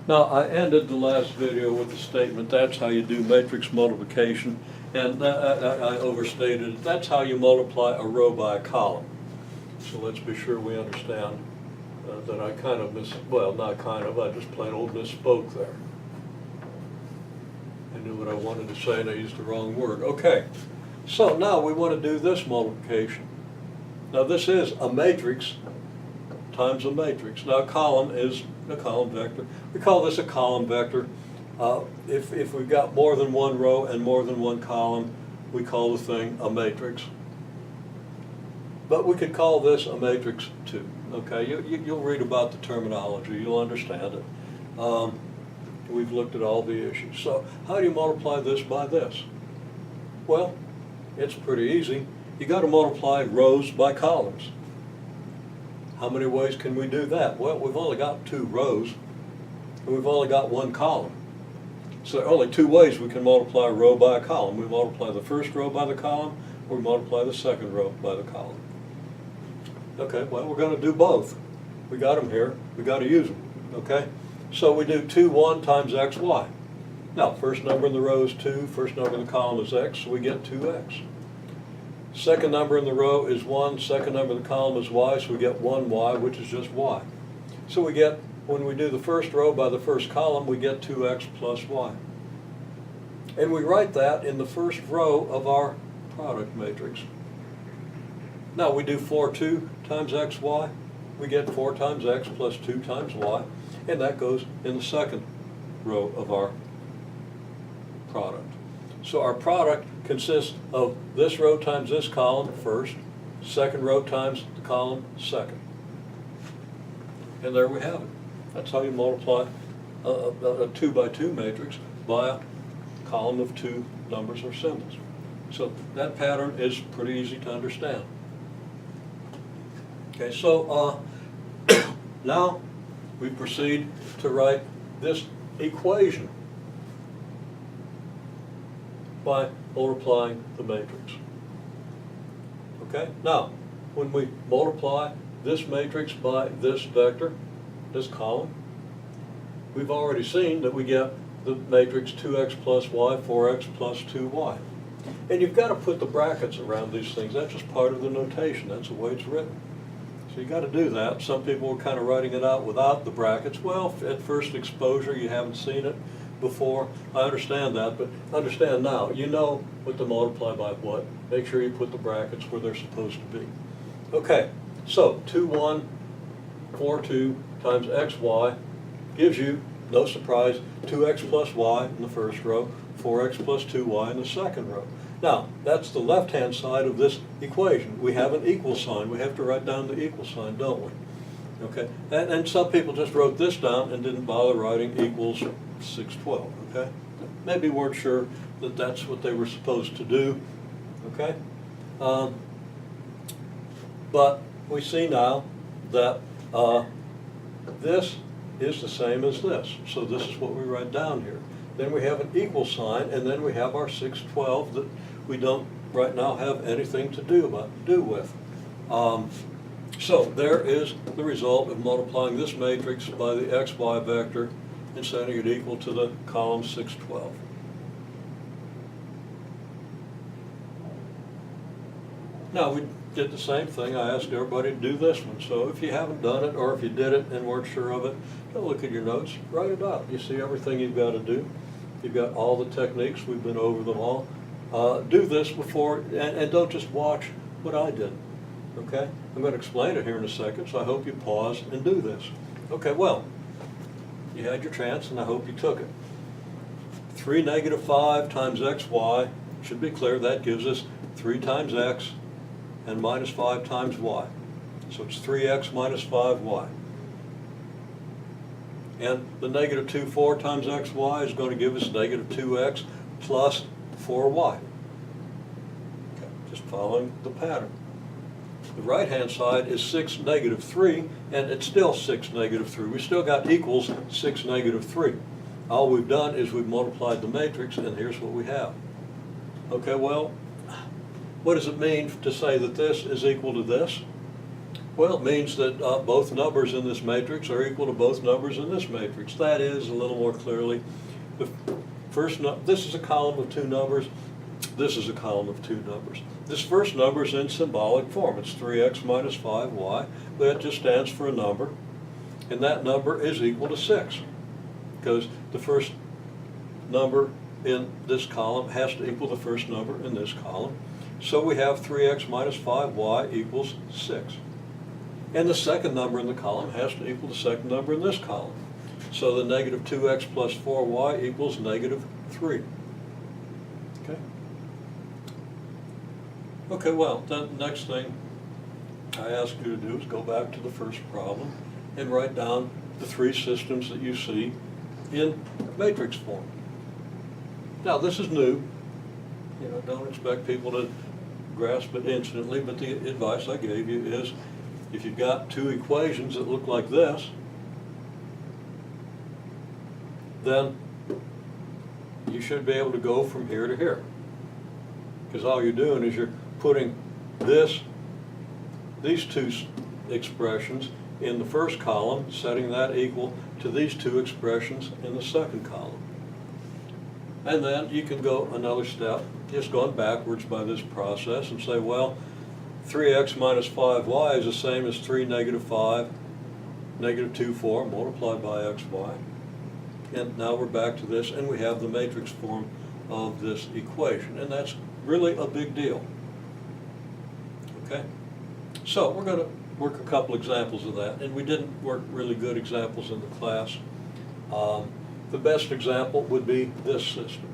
Now, I ended the last video with the statement, that's how you do matrix multiplication, and I overstated it. That's how you multiply a row by a column. So let's be sure we understand that I kind of well, not kind of, I just plain old misspoke there. I knew what I wanted to say and I used the wrong word. Okay, so now we want to do this multiplication. Now this is a matrix times a matrix. Now a column is a column vector. We call this a column vector. If we've got more than one row and more than one column, we call the thing a matrix. But we could call this a matrix too. Okay, you'll read about the terminology, you'll understand it. We've looked at all the issues. So how do you multiply this by this? Well, it's pretty easy. You got to multiply rows by columns. How many ways can we do that? Well, we've only got 2 rows, and we've only got 1 column. So there are only 2 ways we can multiply a row by a column. We multiply the first row by the column, or we multiply the second row by the column. Okay, well, we're going to do both. We got them here. We got to use them. Okay? So we do 2, 1 times x, y. Now, first number in the row is 2, first number in the column is x, so we get 2x. Second number in the row is 1, second number in the column is y, so we get 1y, which is just y. So we get, when we do the first row by the first column, we get 2x plus y. And we write that in the first row of our product matrix. Now we do 4, 2 times x, y. We get 4 times x plus 2 times y, and that goes in the second row of our product. So our product consists of this row times this column first, second row times the column second. And there we have it. That's how you multiply a 2 by 2 matrix by a column of 2 numbers or symbols. So that pattern is pretty easy to understand. Okay, so now we proceed to write this equation by multiplying the matrix. Okay, now when we multiply this matrix by this vector, this column, we've already seen that we get the matrix 2x plus y, 4x plus 2y. And you've got to put the brackets around these things. That's just part of the notation. That's the way it's written. So you got to do that. Some people are kind of writing it out without the brackets. Well, at first exposure, you haven't seen it before. I understand that, but understand now, you know what to multiply by what. Make sure you put the brackets where they're supposed to be. Okay, so 2, 1, 4, 2 times xy gives you, no surprise, 2x plus y in the first row, 4x plus 2y in the second row. Now, that's the left-hand side of this equation. We have an equal sign. We have to write down the equal sign, don't we? Okay, and some people just wrote this down and didn't bother writing equals 612, okay? Maybe weren't sure that that's what they were supposed to do, okay? But we see now that this is the same as this. So this is what we write down here. Then we have an equal sign, and then we have our 612 that we don't right now have anything to do with. So there is the result of multiplying this matrix by the xy vector and setting it equal to the column 612. Now we did the same thing. I asked everybody to do this one. So if you haven't done it, or if you did it and weren't sure of it, don't look at your notes, write it out. You see everything you've got to do. You've got all the techniques, we've been over them all. Do this before, and don't just watch what I did, okay? I'm going to explain it here in a second, so I hope you pause and do this. Okay, well, you had your chance, and I hope you took it. 3 negative 5 times xy, should be clear, that gives us 3 times x and minus 5 times y. So it's 3x minus 5y. And the negative 2, 4 times xy is going to give us negative 2x plus 4y. Okay, just following the pattern. The right-hand side is 6 negative 3, and it's still 6 negative 3. We still got equals 6 negative 3. All we've done is we've multiplied the matrix, and here's what we have. Okay, well, what does it mean to say that this is equal to this? Well, it means that both numbers in this matrix are equal to both numbers in this matrix. That is, a little more clearly, the first this is a column of two numbers, this is a column of two numbers. This first number is in symbolic form. It's 3x minus 5y. That just stands for a number, and that number is equal to 6, because the first number in this column has to equal the first number in this column. So we have 3x minus 5y equals 6. And the second number in the column has to equal the second number in this column. So the negative 2x plus 4y equals negative 3. Okay? Okay, well, the next thing I ask you to do is go back to the first problem and write down the three systems that you see in matrix form. Now, this is new. You know, don't expect people to grasp it instantly, but the advice I gave you is, if you've got two equations that look like this, then you should be able to go from here to here. Because all you're doing is you're putting these two expressions in the first column, setting that equal to these two expressions in the second column. And then you can go another step, just going backwards by this process, and say, well, 3x minus 5y is the same as 3 negative 5, negative 2, 4, multiplied by xy. And now we're back to this, and we have the matrix form of this equation. And that's really a big deal. Okay? So we're going to work a couple examples of that. And we didn't work really good examples in the class. The best example would be this system.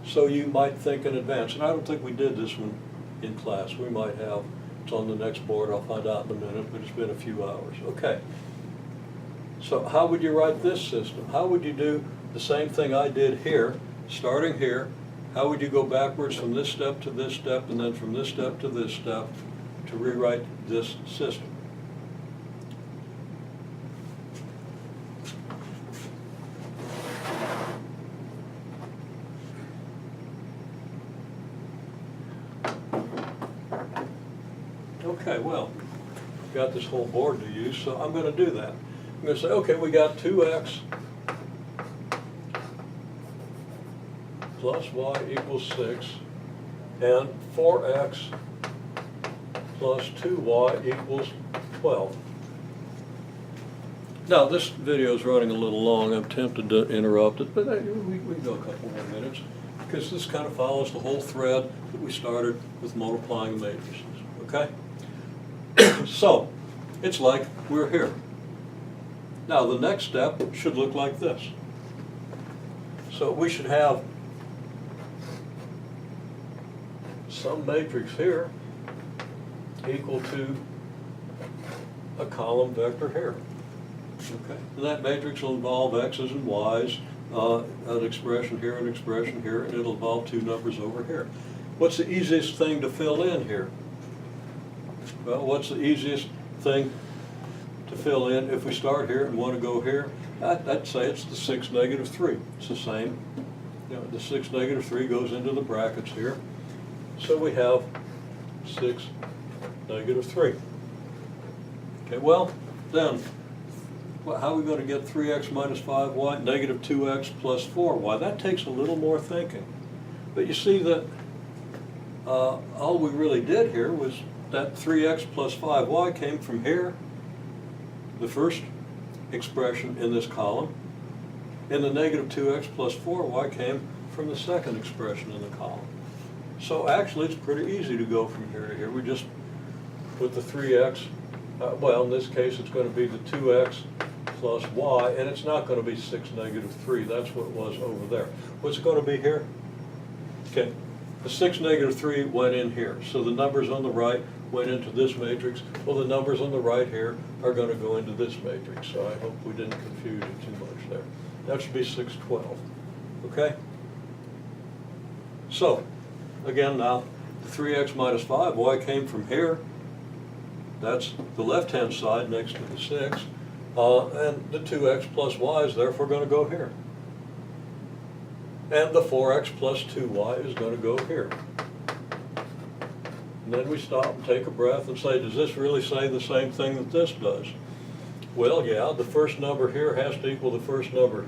So you might think in advance, and I don't think we did this one in class. We might have. It's on the next board. I'll find out in a minute, but it's been a few hours. Okay. So how would you write this system? How would you do the same thing I did here, starting here? How would you go backwards from this step to this step, and then from this step to this step to rewrite this system? Okay, well, I've got this whole board to use, so I'm going to do that. I'm going to say, okay, we got 2x plus y equals 6, and 4x plus 2y equals 12. Now, this video is running a little long. I'm tempted to interrupt it, but we can go a couple more minutes, because this kind of follows the whole thread that we started with multiplying matrices, okay? So, it's like we're here. Now, the next step should look like this. So we should have some matrix here equal to a column vector here. Okay. And that matrix will involve x's and y's, an expression here, and it'll involve two numbers over here. What's the easiest thing to fill in here? Well, what's the easiest thing to fill in if we start here and want to go here? I'd say it's the 6 negative 3. It's the same. You know, the 6 negative 3 goes into the brackets here. So we have 6 negative 3. Okay, well, then, how are we going to get 3x minus 5y, negative 2x plus 4y? That takes a little more thinking. But you see that all we really did here was that 3x plus 5y came from here, the first expression in this column, and the negative 2x plus 4y came from the second expression in the column. So actually it's pretty easy to go from here to here. We just put the 3x, well, in this case it's going to be the 2x plus y, and it's not going to be 6 negative 3. That's what it was over there. What's it going to be here? Okay, the 6 negative 3 went in here. So the numbers on the right went into this matrix. Well, the numbers on the right here are going to go into this matrix. So I hope we didn't confuse it too much there. That should be 612. Okay? So, again now, the 3x minus 5y came from here. That's the left-hand side next to the 6. And the 2x plus y is therefore going to go here. And the 4x plus 2y is going to go here. And then we stop and take a breath and say, does this really say the same thing that this does? Well, yeah, the first number here has to equal the first number